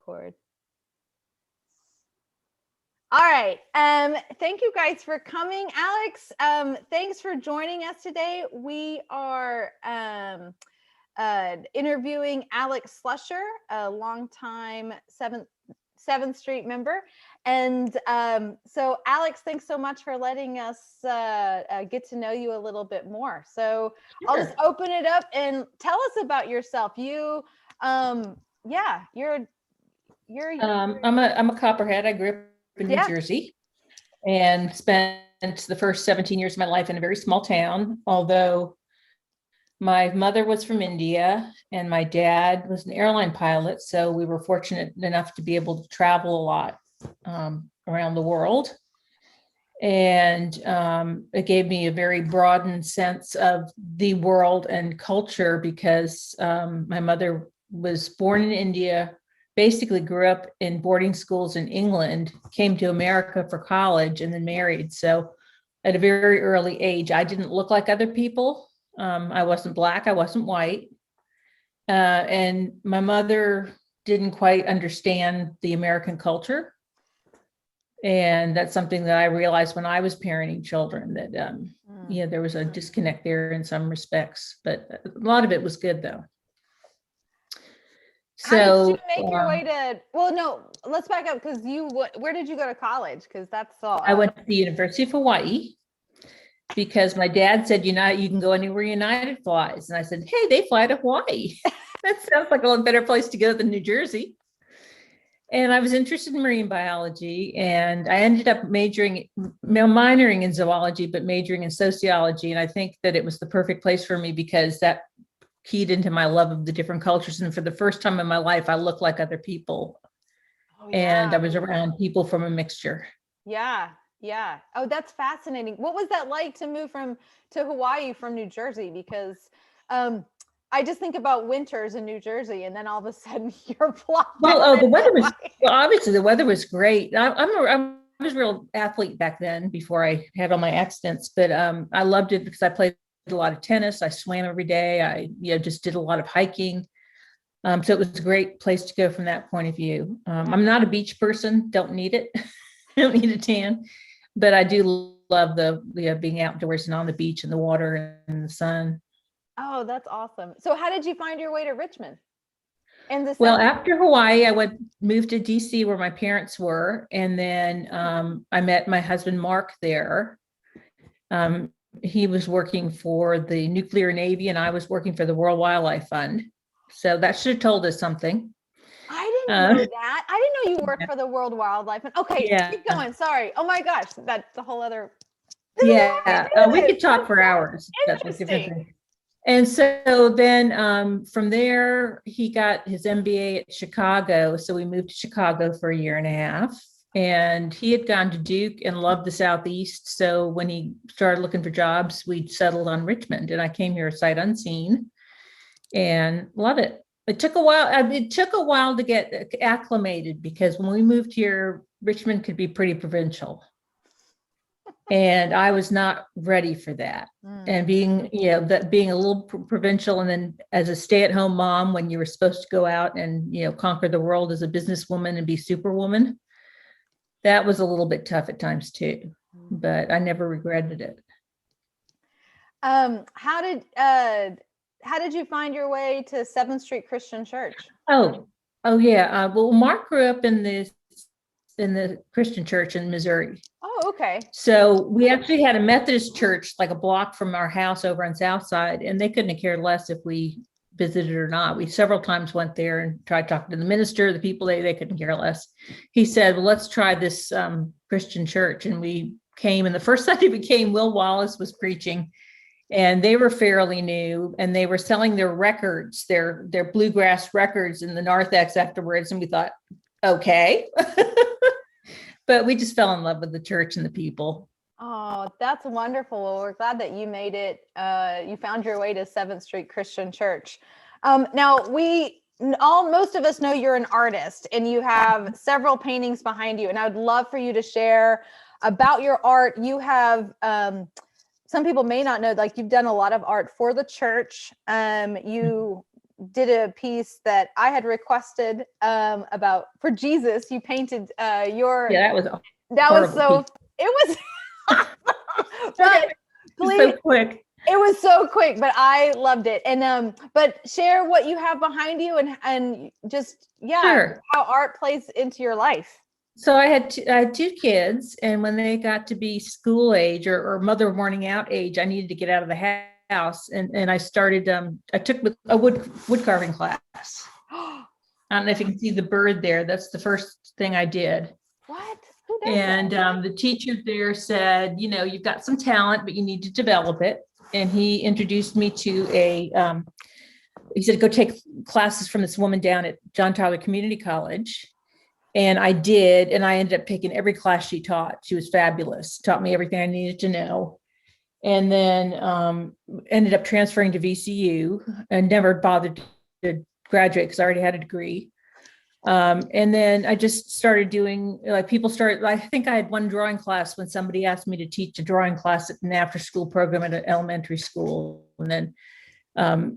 record. All right. Thank you guys for coming. Alex, thanks for joining us today. We are interviewing Alex Slusher, a longtime Seventh Street member. And so Alex, thanks so much for letting us get to know you a little bit more. So Sure. I'll just open it up and tell us about yourself. You're I'm a Copperhead. I grew up in New Jersey and spent the first 17 years of my life in a very small town, although my mother was from India and my dad was an airline pilot. So we were fortunate enough to be able to travel a lot around the world. And it gave me a very broadened sense of the world and culture because my mother was born in India, basically grew up in boarding schools in England, came to America for college and then married. So at a very early age, I didn't look like other people. I wasn't Black, I wasn't white. And my mother didn't quite understand the American culture. And that's something that I realized when I was parenting children that, there was a disconnect there in some respects, but a lot of it was good though. So how did you make your way to, well, no, let's back up because where did you go to college? Because that's all. I went to the University of Hawaii because my dad said, you can go anywhere United flies. And I said, hey, they fly to Hawaii. That sounds like a better place to go than New Jersey. And I was interested in marine biology and I ended up minoring in zoology, but majoring in sociology. And I think that it was the perfect place for me because that keyed into my love of the different cultures. And for the first time in my life, I looked like other people. Oh, yeah. And I was around people from a mixture. Yeah. Yeah. Oh, that's fascinating. What was that like to move to Hawaii from New Jersey? Because I just think about winters in New Jersey, and then all of a sudden you're plopped. The weather was obviously the weather was great. I was a real athlete back then before I had all my accidents, but I loved it because I played a lot of tennis. I swam every day. I just did a lot of hiking. So it was a great place to go from that point of view. I'm not a beach person. Don't need it. Don't need a tan, but I do love the being outdoors and on the beach and the water and the sun. Oh, that's awesome. So how did you find your way to Richmond? Well, after Hawaii, I moved to DC where my parents were. And then I met my husband, Mark, there. He was working for the Nuclear Navy and I was working for the World Wildlife Fund. So that should have told us something. I didn't know that. I didn't know you worked for the World Wildlife Fund. Okay, keep going. Sorry. Oh my gosh, that's a whole other. We could talk for hours. Interesting. And so then from there, he got his MBA at Chicago. So we moved to Chicago for a year and a half. And he had gone to Duke and loved the Southeast. So when he started looking for jobs, we settled on Richmond. And I came here sight unseen and love it. It took a while. It took a while to get acclimated because when we moved here, Richmond could be pretty provincial. And I was not ready for that. And being a little provincial, and then as a stay-at-home mom, when you were supposed to go out and, conquer the world as a businesswoman and be superwoman, that was a little bit tough at times too, but I never regretted it. How did you find your way to 7th Street Christian Church? Oh yeah. Well, Mark grew up in the Christian church in Missouri. Oh, okay. So we actually had a Methodist church like a block from our house over on South Side, and they couldn't have cared less if we visited or not. We several times went there and tried talking to the minister, the people, they couldn't care less. He said, well, let's try this Christian church. And we came, and the first Sunday we came, Will Wallace was preaching, and they were fairly new, and they were selling their records, their bluegrass records in the narthex afterwards. And we thought, okay. But we just fell in love with the church and the people. Oh, that's wonderful. Well, we're glad that you made it. You found your way to 7th Street Christian Church. Now, most of us know you're an artist and you have several paintings behind you. And I would love for you to share about your art. You have, some people may not know, like you've done a lot of art for the church. You did a piece that I had requested about for Jesus. You painted your. Yeah, that was a That was horrible so. It was. But piece. please, So quick. it was so quick, but I loved it. And but share what you have behind you and just Sure. how art plays into your life. So I had two kids, and when they got to be school age or mother morning out age, I needed to get out of the house, and I started. I took a wood carving class. I don't know if you can see the bird there. That's the first thing I did. What? Who does And that? the teacher there said, you've got some talent, but you need to develop it. And he introduced me to he said, go take classes from this woman down at John Tyler Community College. And I did, and I ended up taking every class she taught. She was fabulous, taught me everything I needed to know. And then ended up transferring to VCU and never bothered to graduate because I already had a degree. And then I just started doing, I think I had one drawing class when somebody asked me to teach a drawing class at an after school program at an elementary school. And then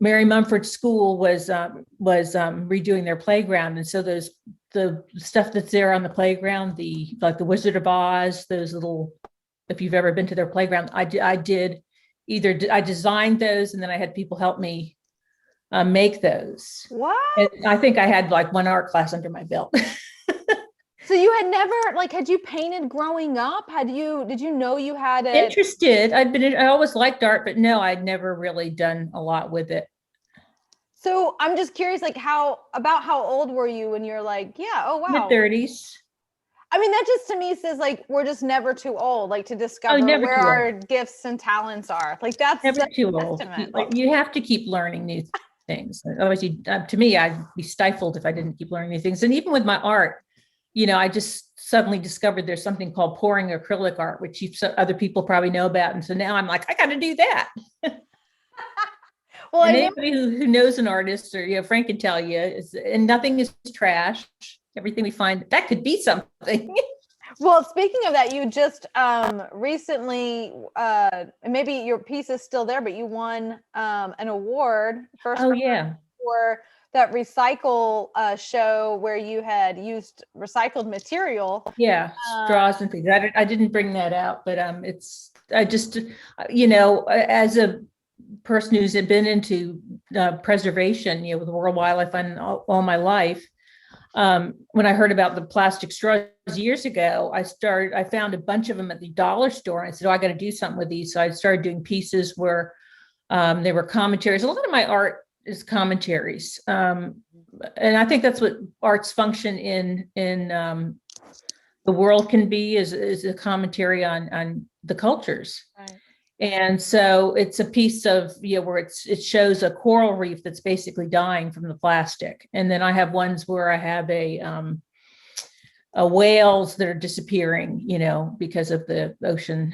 Mary Mumford School was redoing their playground. And so the stuff that's there on the playground, like the Wizard of Oz, those little, if you've ever been to their playground, I designed those, and then I had people help me make those. What? And I think I had like one art class under my belt. So you had never had you painted growing up? Did you know you had it? Interested. I always liked art, but no, I'd never really done a lot with it. So I'm just curious, how old were you when you're oh wow. Mid-30s. I mean, that just to me says we're just never too old, to discover where our gifts and talents are. That's never too old. You have to keep learning new things. Otherwise, to me, I'd be stifled if I didn't keep learning new things. And even with my art, I just suddenly discovered there's something called pouring acrylic art, which other people probably know about. And so now I'm like, I got to do that. Well, and anybody who knows an artist, or Frank can tell you, and nothing is trash. Everything we find that could be something. Well, speaking of that, you just recently, maybe your piece is still there, but you won an award for that recycle show where you had used recycled material. Yeah, straws and things. I didn't bring that out, but I just as a person who's been into preservation, with the World Wildlife Fund all my life. When I heard about the plastic straws years ago, I found a bunch of them at the dollar store. And I said, I got to do something with these. So I started doing pieces where they were commentaries. A lot of my art is commentaries. And I think that's what art's function in the world can be, is a commentary on the cultures. Right. And so it's a piece of, where it shows a coral reef that's basically dying from the plastic. And then I have ones where I have a whales that are disappearing, because of the ocean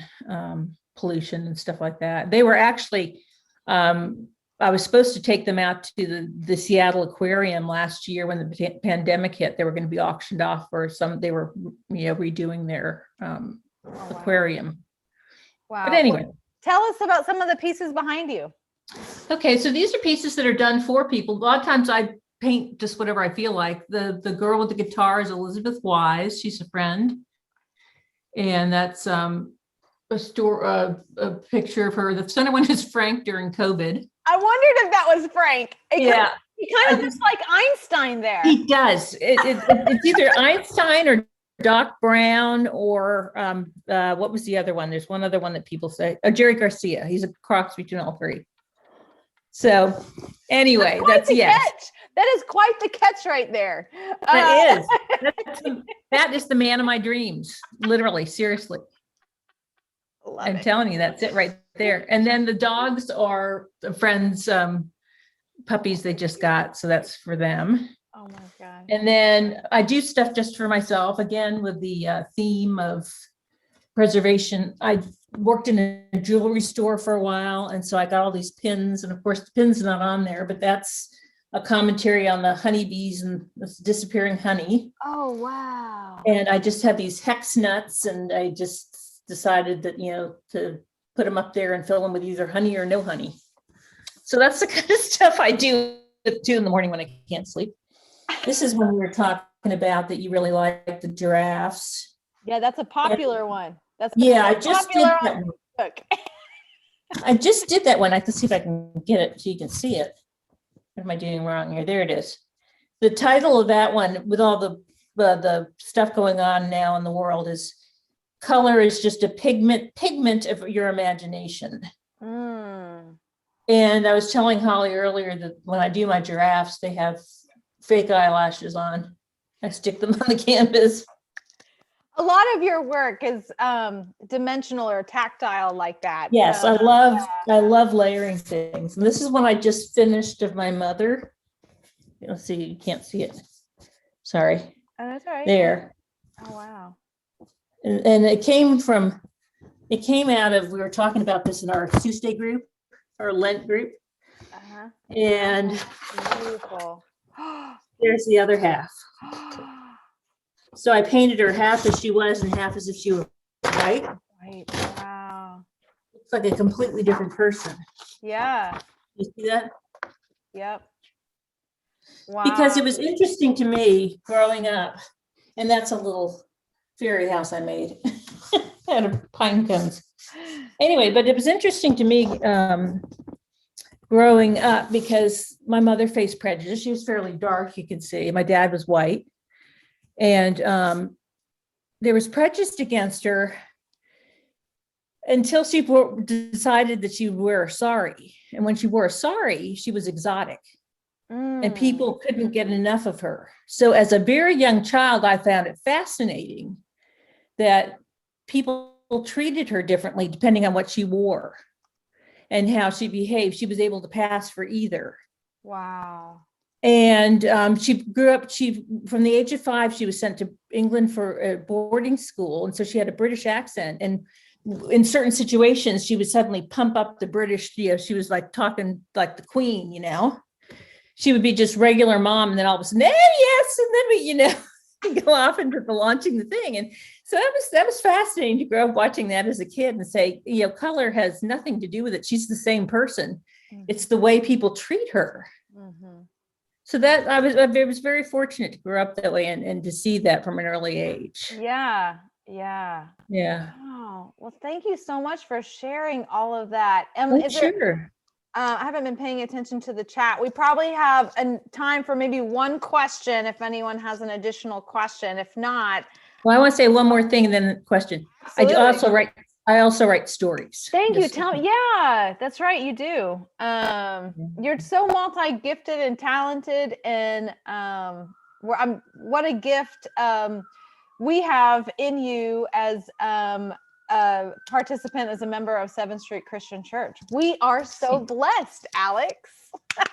pollution and stuff like that. They were actually, I was supposed to take them out to the Seattle Aquarium last year when the pandemic hit. They were going to be auctioned off they were, redoing their aquarium. Wow. But anyway. Tell us about some of the pieces behind you. Okay, so these are pieces that are done for people. A lot of times I paint just whatever I feel like. The girl with the guitar is Elizabeth Wise. She's a friend. And that's a picture of her. The center one is Frank during COVID. I wondered if that was Frank. He kind of looks like Einstein there. He does. It's either Einstein or Doc Brown or what was the other one? There's one other one that people say. Jerry Garcia. He's a cross between all three. So anyway, that's catch. That is quite the catch right there. That is. That is the man of my dreams. Literally, seriously. I'm telling you, that's it right there. And then the dogs are a friend's puppies they just got. So that's for them. Oh my God. And then I do stuff just for myself, again, with the theme of preservation. I worked in a jewelry store for a while. And so I got all these pins, and of course the pin's not on there, but that's a commentary on the honeybees and the disappearing honey. Oh, wow. And I just have these hex nuts, and I just decided that, to put them up there and fill them with either honey or no honey. So that's the kind of stuff I do at 2 a.m. when I can't sleep. This is when we were talking about that you really like the giraffes. Yeah, that's a popular one. That's I just did that one. Book. I just did that one. I have to see if I can get it so you can see it. What am I doing wrong here? There it is. The title of that one, with all the stuff going on now in the world, is "Color is just a pigment of your imagination." And I was telling Holly earlier that when I do my giraffes, they have fake eyelashes on. I stick them on the canvas. A lot of your work is dimensional or tactile like that. Yes, I love layering things. And this is one I just finished of my mother. Let's see, you can't see it. Sorry. Oh, that's all right. There. Oh, wow. And it came out of, we were talking about this in our Tuesday group, our Lent group. Uh-huh. And beautiful. There's the other half. So I painted her half as she was and half as if she were white. Right. Wow. It's like a completely different person. Yeah. You see that? Yep. Wow. Because it was interesting to me growing up, and that's a little fairy house I made out of pine cones. Anyway, but it was interesting to me growing up because my mother faced prejudice. She was fairly dark, you could see. My dad was white. And there was prejudice against her until she decided that she would wear a sari. And when she wore a sari, she was exotic. And people couldn't get enough of her. So as a very young child, I found it fascinating that people treated her differently depending on what she wore and how she behaved. She was able to pass for either. Wow. And she grew up, from the age of 5, she was sent to England for a boarding school. And so she had a British accent. And in certain situations, she would suddenly pump up the British, she was like talking like the Queen, She would be just regular mom. And then all of a sudden, yes. And then we, go off into the launching the thing. And so that was fascinating to grow up watching that as a kid and say, color has nothing to do with it. She's the same person. Mm-hmm. It's the way people treat her. Mm-hmm. So that I was very fortunate to grow up that way and to see that from an early age. Yeah. Oh, well, thank you so much for sharing all of that. Sure. I haven't been paying attention to the chat. We probably have time for maybe one question if anyone has an additional question. If not, well, I want to say one more thing and then the question. Absolutely. I also write stories. Thank you. Tell me. Yeah, that's right. You do. You're so multi-gifted and talented, and what a gift we have in you as a participant, as a member of 7th Street Christian Church. We are so blessed, Alex. Well,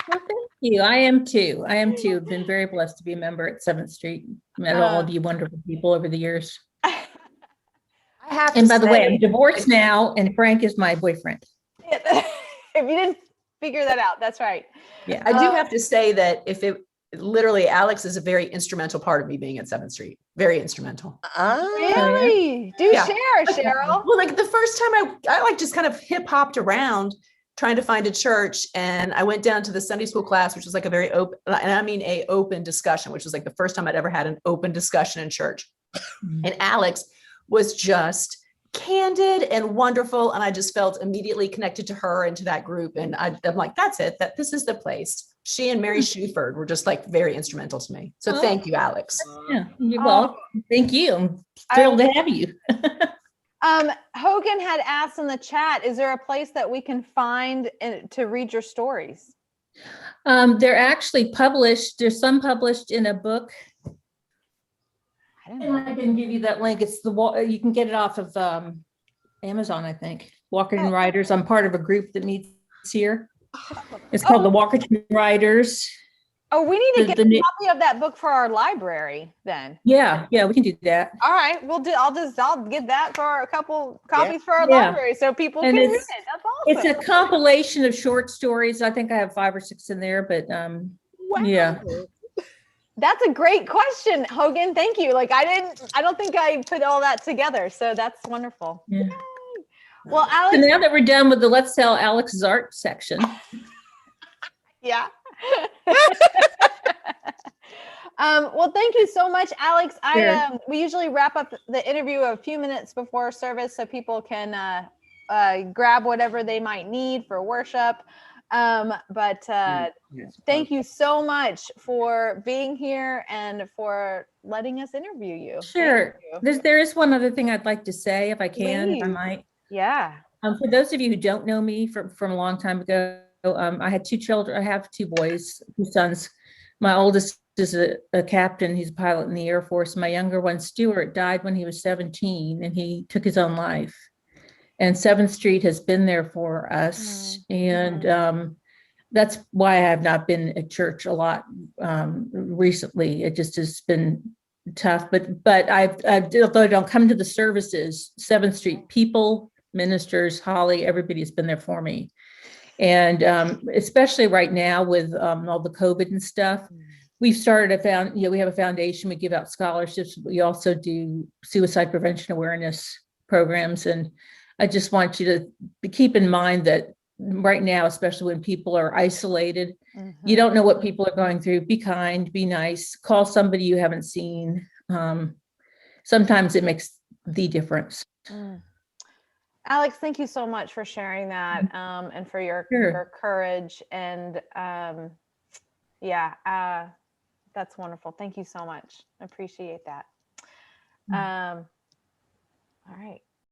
thank you. I am too. I've been very blessed to be a member at 7th Street. Met all of you wonderful people over the years. And by the way, I'm divorced now, and Frank is my boyfriend. If you didn't figure that out, that's right. Yeah, I do have to say that literally, Alex is a very instrumental part of me being at 7th Street. Very instrumental. Really? Do share, Cheryl. Well, like the first time I like just kind of hip hopped around trying to find a church, and I went down to the Sunday school class, which was like a very open, and I mean a open discussion, which was like the first time I'd ever had an open discussion in church. And Alex was just candid and wonderful. And I just felt immediately connected to her and to that group. And I'm like, that's it, this is the place. She and Mary Shuford were just like very instrumental to me. So thank you, Alex. Yeah, you're welcome. Thank you. I'm thrilled to have you. Hogan had asked in the chat, is there a place that we can find to read your stories? They're actually published. There's some published in a book. And I can give you that link. It's you can get it off of Amazon, I think. Walkerton Writers. I'm part of a group that meets here. It's called the Walkerton Writers. Oh, we need to get a copy of that book for our library then. Yeah, we can do that. All right, I'll get that for a couple copies for our library so people can read it. That's awesome. It's a compilation of short stories. I think I have 5 or 6 in there, but yeah. That's a great question, Hogan. Thank you. Like I don't think I put all that together. So that's wonderful. Yeah. Well, Alex. So now that we're done with the Let's Sell Alex's Art section. Yeah. Well, thank you so much, Alex. Sure. We usually wrap up the interview a few minutes before service so people can grab whatever they might need for worship. But thank you so much for being here and for letting us interview you. Sure. There is one other thing I'd like to say, if I can, if I Please. might. Yeah. For those of you who don't know me from a long time ago, I had two children. I have two boys, two sons. My oldest is a captain. He's a pilot in the Air Force. My younger one, Stuart, died when he was 17 and he took his own life. And 7th Street has been there for us. And that's why I have not been at church a lot recently. It just has been tough. But although I don't come to the services, 7th Street people, ministers, Holly, everybody's been there for me. And especially right now with all the COVID and stuff, we've started we have a foundation. We give out scholarships. We also do suicide prevention awareness programs. And I just want you to keep in mind that right now, especially when people are isolated, you don't know what people are going through. Be kind, be nice, call somebody you haven't seen. Sometimes it makes the difference. Alex, thank you so much for sharing that and for your courage. And that's wonderful. Thank you so much. I appreciate that. All right.